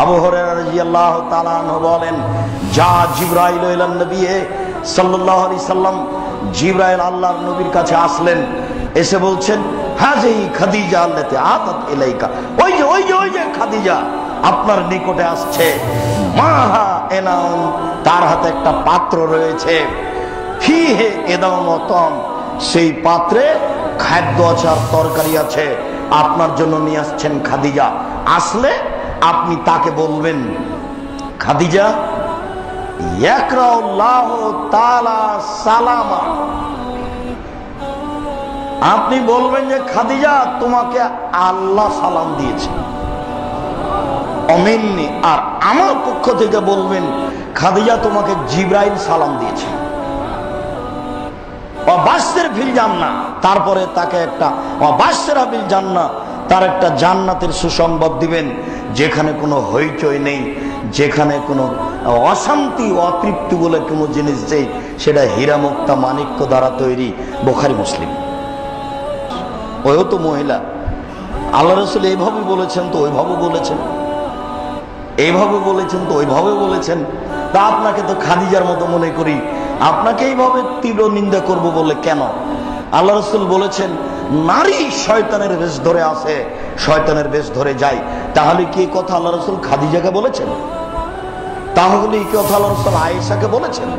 আবু হুরায়রা রাদিয়াল্লাহু তাআলা আনহু বলেন, যা জিবরাইল ইলান নবী সাল্লাল্লাহু আলাইহি সাল্লাম, জিবরাইল আল্লাহর নবীর কাছে আসলেন, এসে বলছেন, হাযিহি খাদিজা আল্লাতী আতাত ইলাইকা, ওই যে খাদিজা আপনার নিকটে আসছে, মাহা এনাউন, তার হাতে একটা পাত্র রয়েছে, ফিহে এদাউন ওয়া তাম, সেই পাত্রে খাদ্য আছে আর তরকারি আছে, আপনার জন্য নিয়ে আসছেন খাদিজা। আসলে আপনি তাকে বলবেন, খাদিজা ইয়াকরাউল্লাহু তাআলা সালামা, আপনি বলবেন যে খাদিজা তোমাকে আল্লাহ সালাম দিয়েছে, অমিন্নি, আর আমার পক্ষ থেকে বলবেন খাদিজা তোমাকে জিবরাইল সালাম দিয়েছে। অবাসের ফিল জান্নাহ, তারপরে তাকে একটা অবাসেরা বিল জান্নাহ, তার একটা জান্নাতের সুসংবাদ দিবেন, যেখানে কোনো হইচই নেই, যেখানে কোনো অশান্তি অতৃপ্তি বলে কোনো জিনিস নেই, সেটা হীরা মুক্তা মাণিক্য দ্বারা তৈরি। বুখারী মুসলিম। ওও তো মহিলা, আল্লাহ রাসূল এইভাবে বলেছেন তো ওইভাবে বলেছেন, এইভাবে বলেছেন তো ওইভাবে বলেছেন, তা আপনাকে তো খাদিজার মতো মনে করি, আপনাকে এইভাবে তীব্র নিন্দা করব বলে কেন? আল্লাহ রাসূল বলেছেন, নারী শয়তানের বেশ ধরে আসে, শয়তানের বেশ ধরে যায়। তাহলে কি কথা আল্লাহ রাসূল খাদিজাকে বলেছেন? তাহলে কি কথা আল্লাহ রাসূল আয়েশাকে বলেছেন?